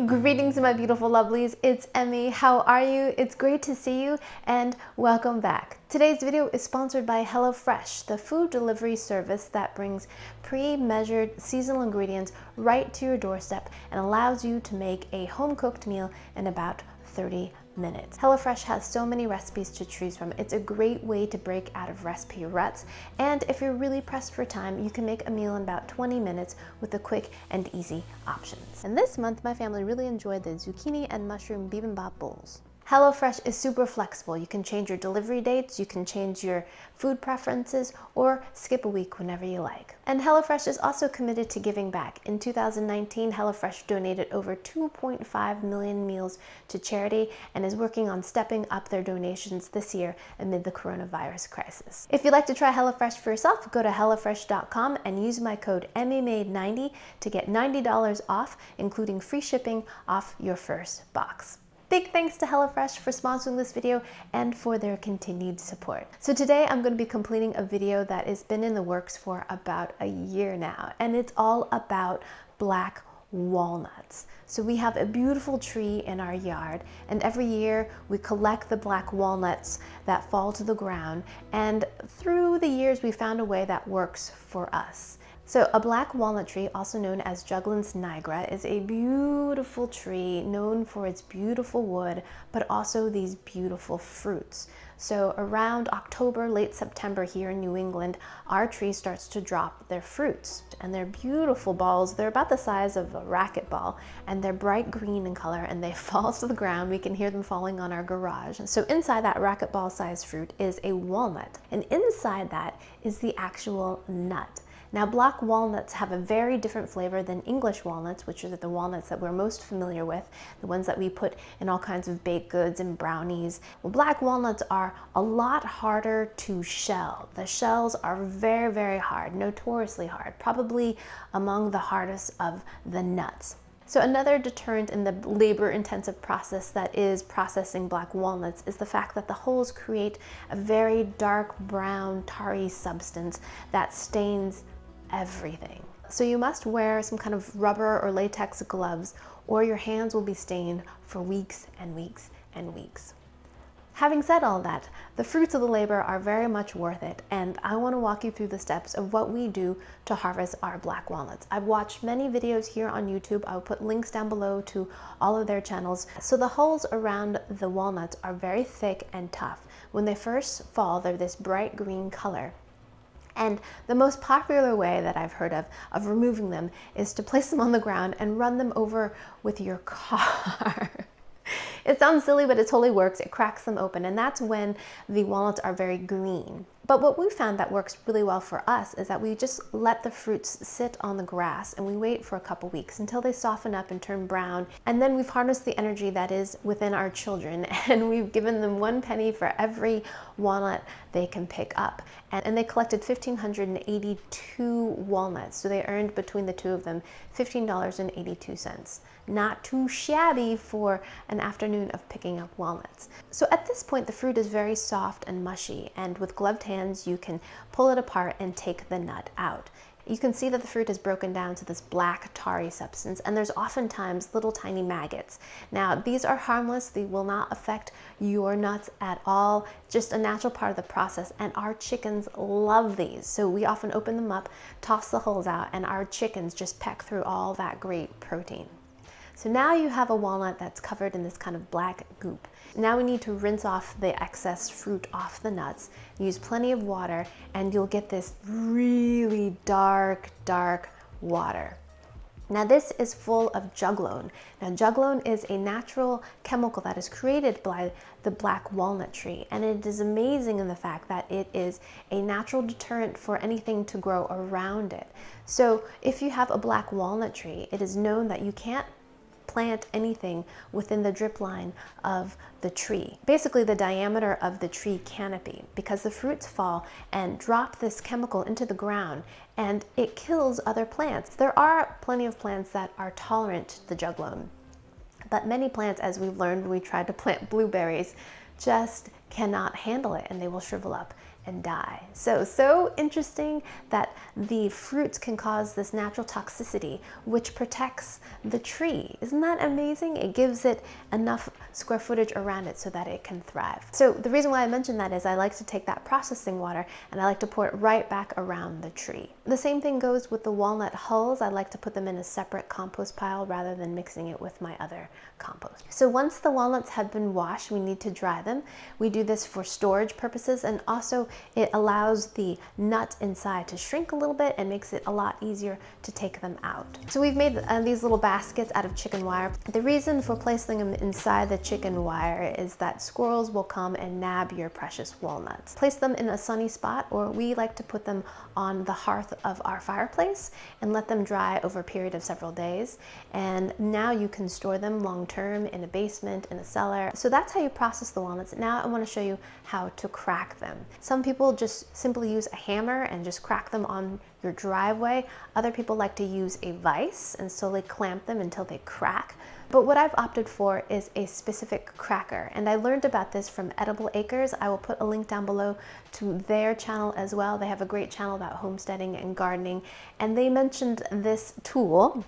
Greetings my beautiful lovelies, it's Emmy. How are you? It's great to see you and welcome back. Today's video is sponsored by HelloFresh, the food delivery service that brings pre-measured seasonal ingredients right to your doorstep and allows you to make a home-cooked meal in about 30 minutes. HelloFresh has so many recipes to choose from. It's a great way to break out of recipe ruts, and if you're really pressed for time, you can make a meal in about 20 minutes with the quick and easy options. And this month, my family really enjoyed the zucchini and mushroom bibimbap bowls. HelloFresh is super flexible. You can change your delivery dates, you can change your food preferences, or skip a week whenever you like. And HelloFresh is also committed to giving back. In 2019, HelloFresh donated over 2.5 million meals to charity and is working on stepping up their donations this year amid the coronavirus crisis. If you'd like to try HelloFresh for yourself, go to HelloFresh.com and use my code Emmymade90 to get $90 off, including free shipping off your first box. Big thanks to HelloFresh for sponsoring this video and for their continued support. So today I'm going to be completing a video that has been in the works for about a year now, and it's all about black walnuts. So we have a beautiful tree in our yard, and every year we collect the black walnuts that fall to the ground, and through the years we found a way that works for us. So a black walnut tree, also known as Juglans nigra, is a beautiful tree known for its beautiful wood, but also these beautiful fruits. So around October, late September here in New England, our tree starts to drop their fruits. And they're beautiful balls. They're about the size of a racquetball, and they're bright green in color, and they fall to the ground. We can hear them falling on our garage. So inside that racquetball-sized fruit is a walnut, and inside that is the actual nut. Now, black walnuts have a very different flavor than English walnuts, which are the walnuts that we're most familiar with, the ones that we put in all kinds of baked goods and brownies. Well, black walnuts are a lot harder to shell. The shells are very, very hard, notoriously hard, probably among the hardest of the nuts. So another deterrent in the labor-intensive process that is processing black walnuts is the fact that the hulls create a very dark brown, tarry substance that stains everything. So you must wear some kind of rubber or latex gloves, or your hands will be stained for weeks and weeks and weeks. Having said all that, the fruits of the labor are very much worth it, and I want to walk you through the steps of what we do to harvest our black walnuts. I've watched many videos here on YouTube. I'll put links down below to all of their channels. So the hulls around the walnuts are very thick and tough. When they first fall, they're this bright green color. And the most popular way that I've heard of removing them is to place them on the ground and run them over with your car. It sounds silly, but it totally works. It cracks them open, and that's when the walnuts are very green. But what we found that works really well for us is that we just let the fruits sit on the grass and we wait for a couple weeks until they soften up and turn brown. And then we've harnessed the energy that is within our children, and we've given them 1 penny for every walnut they can pick up. And they collected 1,582 walnuts. So they earned between the two of them $15.82. Not too shabby for an afternoon of picking up walnuts. So at this point, the fruit is very soft and mushy, and with gloved hands, you can pull it apart and take the nut out. You can see that the fruit is broken down to this black tarry substance, and there's oftentimes little tiny maggots. Now, these are harmless. They will not affect your nuts at all, just a natural part of the process, and our chickens love these. So we often open them up, toss the hulls out, and our chickens just peck through all that great protein. So now you have a walnut that's covered in this kind of black goop. Now we need to rinse off the excess fruit off the nuts, use plenty of water, and you'll get this really dark, dark water. Now this is full of juglone. Now juglone is a natural chemical that is created by the black walnut tree, and it is amazing in the fact that it is a natural deterrent for anything to grow around it. So if you have a black walnut tree, it is known that you can't plant anything within the drip line of the tree, basically the diameter of the tree canopy, because the fruits fall and drop this chemical into the ground and it kills other plants. There are plenty of plants that are tolerant to the juglone, but many plants, as we've learned when we tried to plant blueberries, just cannot handle it and they will shrivel up and die. So interesting that the fruits can cause this natural toxicity, which protects the tree. Isn't that amazing? It gives it enough square footage around it so that it can thrive. So the reason why I mention that is I like to take that processing water and I like to pour it right back around the tree. The same thing goes with the walnut hulls. I like to put them in a separate compost pile rather than mixing it with my other compost. So once the walnuts have been washed, we need to dry them. We do this for storage purposes, and also it allows the nut inside to shrink a little bit and makes it a lot easier to take them out. So we've made these little baskets out of chicken wire. The reason for placing them inside the chicken wire is that squirrels will come and nab your precious walnuts. Place them in a sunny spot, or we like to put them on the hearth of our fireplace and let them dry over a period of several days. And now you can store them long term in a basement, in a cellar. So that's how you process the walnuts. Now I want to show you how to crack them. Some people just simply use a hammer and just crack them on your driveway. Other people like to use a vise and slowly clamp them until they crack. But what I've opted for is a specific cracker, and I learned about this from Edible Acres. I will put a link down below to their channel as well. They have a great channel about homesteading and gardening, and they mentioned this tool.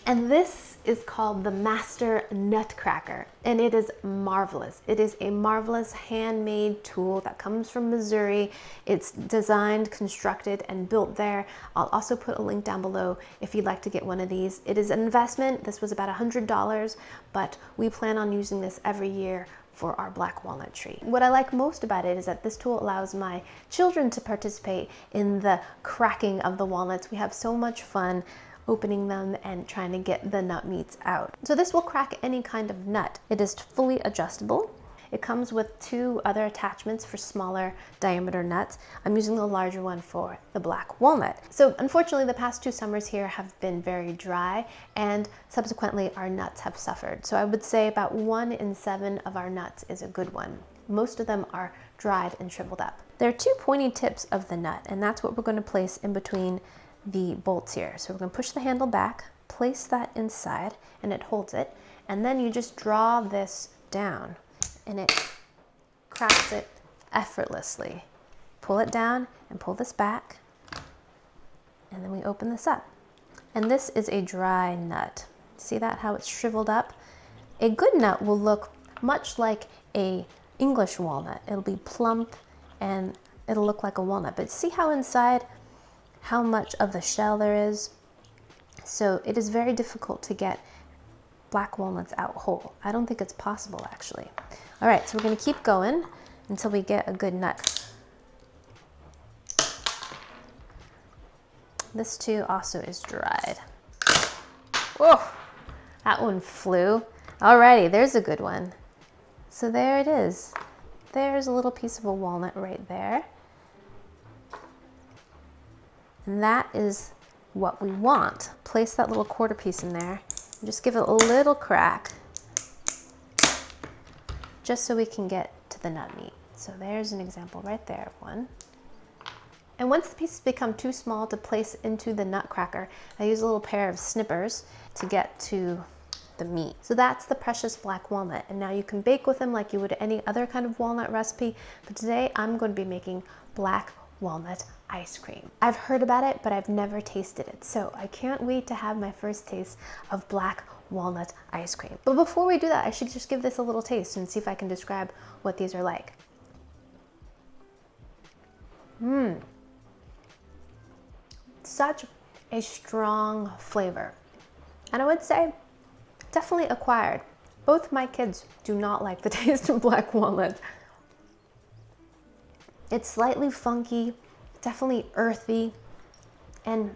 And this is called the Master Nutcracker, and it is marvelous. It is a marvelous handmade tool that comes from Missouri. It's designed, constructed, and built there. I'll also put a link down below if you'd like to get one of these. It is an investment. This was about $100, but we plan on using this every year for our black walnut tree. What I like most about it is that this tool allows my children to participate in the cracking of the walnuts. We have so much fun opening them and trying to get the nut meats out. So this will crack any kind of nut. It is fully adjustable. It comes with 2 other attachments for smaller diameter nuts. I'm using the larger one for the black walnut. So unfortunately, the past 2 summers here have been very dry, and subsequently our nuts have suffered. So I would say about 1 in 7 of our nuts is a good one. Most of them are dried and shriveled up. There are 2 pointy tips of the nut, and that's what we're going to place in between the bolts here. So we're going to push the handle back, place that inside, and it holds it. And then you just draw this down and it cracks it effortlessly. Pull it down and pull this back, and then we open this up. And this is a dry nut. See that, how it's shriveled up? A good nut will look much like a English walnut. It'll be plump and it'll look like a walnut, but see how inside how much of the shell there is? So it is very difficult to get black walnuts out whole. I don't think it's possible, actually. All right, so we're going to keep going until we get a good nut. This too also is dried. Whoa, that one flew. Alrighty, there's a good one. So there it is. There's a little piece of a walnut right there. And that is what we want. Place that little quarter piece in there and just give it a little crack, just so we can get to the nut meat. So there's an example right there of one. And once the pieces become too small to place into the nutcracker, I use a little pair of snippers to get to the meat. So that's the precious black walnut. And now you can bake with them like you would any other kind of walnut recipe. But today I'm going to be making black walnut ice cream. I've heard about it, but I've never tasted it. So I can't wait to have my first taste of black walnut ice cream. But before we do that, I should just give this a little taste and see if I can describe what these are like. Such a strong flavor. And I would say definitely acquired. Both my kids do not like the taste of black walnut. It's slightly funky, definitely earthy, and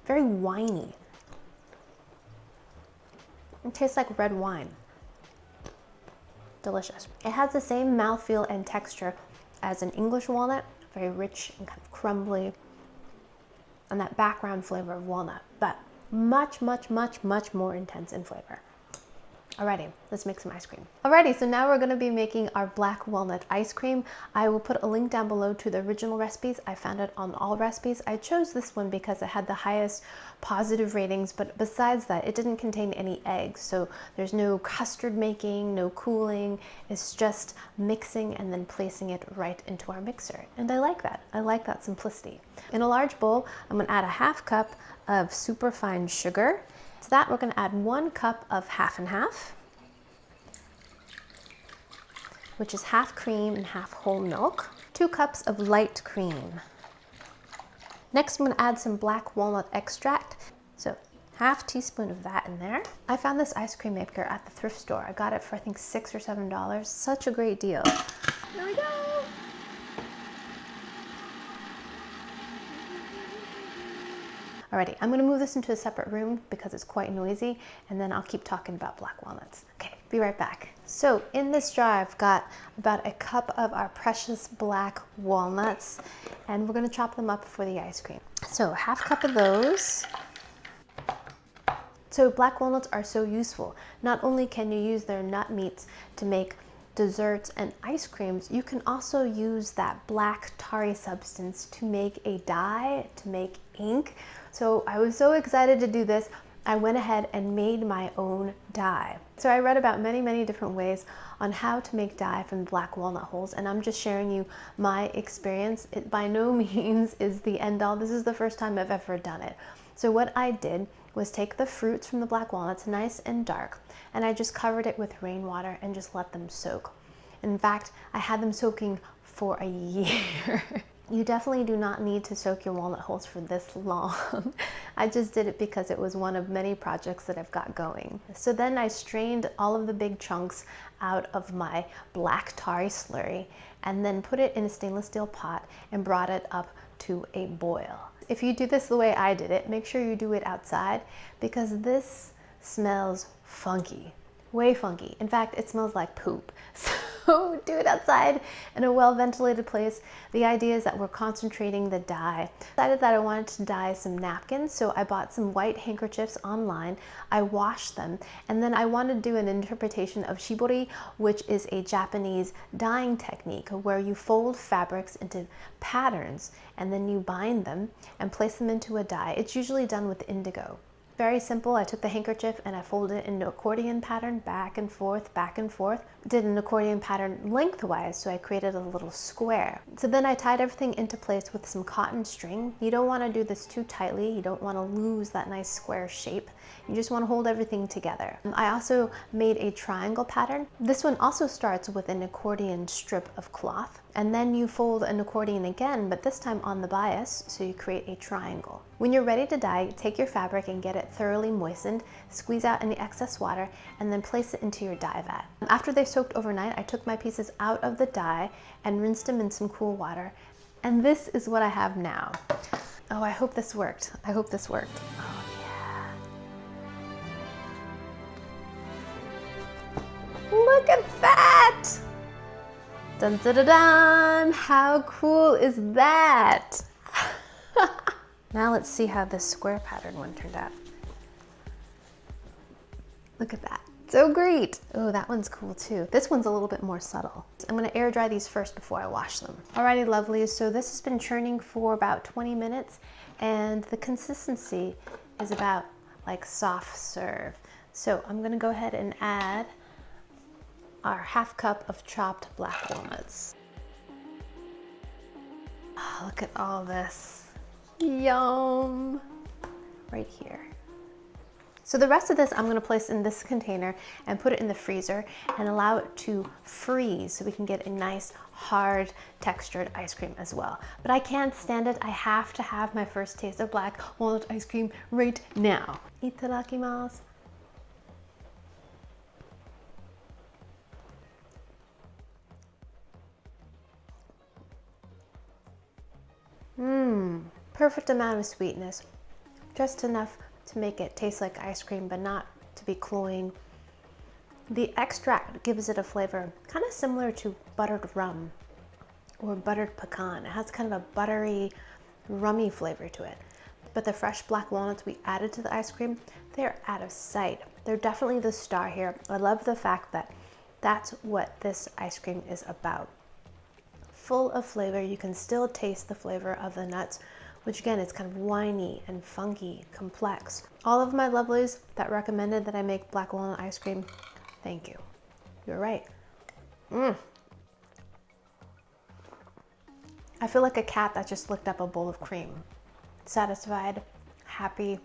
very winey. It tastes like red wine. Delicious. It has the same mouthfeel and texture as an English walnut, very rich and kind of crumbly, and that background flavor of walnut, but much, much, much, much more intense in flavor. Alrighty, let's make some ice cream. Alrighty, so now we're going to be making our black walnut ice cream. I will put a link down below to the original recipes. I found it on all recipes. I chose this one because it had the highest positive ratings, but besides that, it didn't contain any eggs. So there's no custard making, no cooling. It's just mixing and then placing it right into our mixer. And I like that. I like that simplicity. In a large bowl, I'm going to add a 1/2 cup of super fine sugar. To that, we're going to add 1 cup of 1/2 and 1/2, which is 1/2 cream and 1/2 whole milk. 2 cups of light cream. Next, I'm going to add some black walnut extract. So 1/2 teaspoon of that in there. I found this ice cream maker at the thrift store. I got it for I think $6 or $7. Such a great deal. Here we go. Alrighty, I'm going to move this into a separate room because it's quite noisy, and then I'll keep talking about black walnuts. Okay, be right back. So in this jar, I've got about 1 cup of our precious black walnuts, and we're going to chop them up for the ice cream. So 1/2 cup of those. So black walnuts are so useful. Not only can you use their nut meats to make desserts and ice creams, you can also use that black tarry substance to make a dye, to make ink. So I was so excited to do this, I went ahead and made my own dye. So I read about many different ways on how to make dye from black walnut hulls, and I'm just sharing you my experience. It by no means is the end all. This is the first time I've ever done it. So what I did was take the fruits from the black walnuts, nice and dark, and I just covered it with rainwater and just let them soak. In fact, I had them soaking for a year. You definitely do not need to soak your walnut hulls for this long. I just did it because it was one of many projects that I've got going. So then I strained all of the big chunks out of my black tarry slurry and then put it in a stainless steel pot and brought it up to a boil. If you do this the way I did it, make sure you do it outside because this smells funky, way funky. In fact, it smells like poop. So do it outside in a well-ventilated place. The idea is that we're concentrating the dye. I decided that I wanted to dye some napkins, so I bought some white handkerchiefs online. I washed them, and then I wanted to do an interpretation of shibori, which is a Japanese dyeing technique where you fold fabrics into patterns and then you bind them and place them into a dye. It's usually done with indigo. Very simple. I took the handkerchief and I folded it into an accordion pattern, back and forth, back and forth. Did an accordion pattern lengthwise, so I created a little square. So then I tied everything into place with some cotton string. You don't want to do this too tightly. You don't want to lose that nice square shape. You just want to hold everything together. I also made a triangle pattern. This one also starts with an accordion strip of cloth, and then you fold an accordion again, but this time on the bias, so you create a triangle. When you're ready to dye, take your fabric and get it thoroughly moistened, squeeze out any excess water, and then place it into your dye vat. After they soaked overnight, I took my pieces out of the dye and rinsed them in some cool water, and this is what I have now. Oh, I hope this worked. I hope this worked. Oh, yeah. Look at that! Dun dun dun dun! How cool is that? Now let's see how this square pattern one turned out. Look at that. So great. Oh, that one's cool too. This one's a little bit more subtle. I'm gonna air dry these first before I wash them. Alrighty, lovelies. So this has been churning for about 20 minutes and the consistency is about like soft serve. So I'm gonna go ahead and add our 1/2 cup of chopped black walnuts. Oh, look at all this. Yum! Right here. So the rest of this I'm going to place in this container and put it in the freezer and allow it to freeze so we can get a nice hard textured ice cream as well. But I can't stand it. I have to have my first taste of black walnut ice cream right now. Itadakimasu. Perfect amount of sweetness. Just enough to make it taste like ice cream, but not to be cloying. The extract gives it a flavor kind of similar to buttered rum or buttered pecan. It has kind of a buttery, rummy flavor to it. But the fresh black walnuts we added to the ice cream, they're out of sight. They're definitely the star here. I love the fact that that's what this ice cream is about. Full of flavor. You can still taste the flavor of the nuts, which again is kind of winey and funky, complex. All of my lovelies that recommended that I make black walnut ice cream, thank you. You're right. I feel like a cat that just licked up a bowl of cream. Satisfied, happy,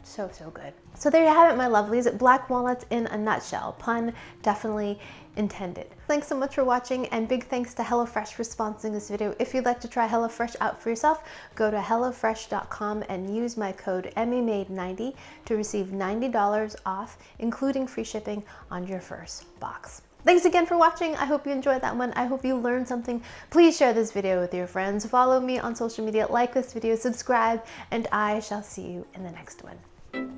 so good. So there you have it, my lovelies. Black walnuts in a nutshell. Pun definitely intended. Thanks so much for watching, and big thanks to HelloFresh for sponsoring this video. If you'd like to try HelloFresh out for yourself, go to hellofresh.com and use my code Emmymade90 to receive $90 off, including free shipping on your first box. Thanks again for watching. I hope you enjoyed that one. I hope you learned something. Please share this video with your friends. Follow me on social media, like this video, subscribe, and I shall see you in the next one.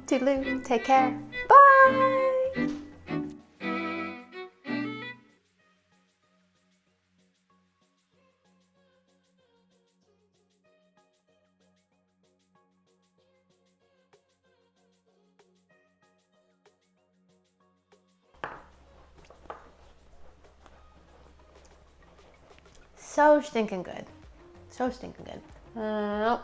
Toodaloo, take care, bye! So stinking good. So stinking good.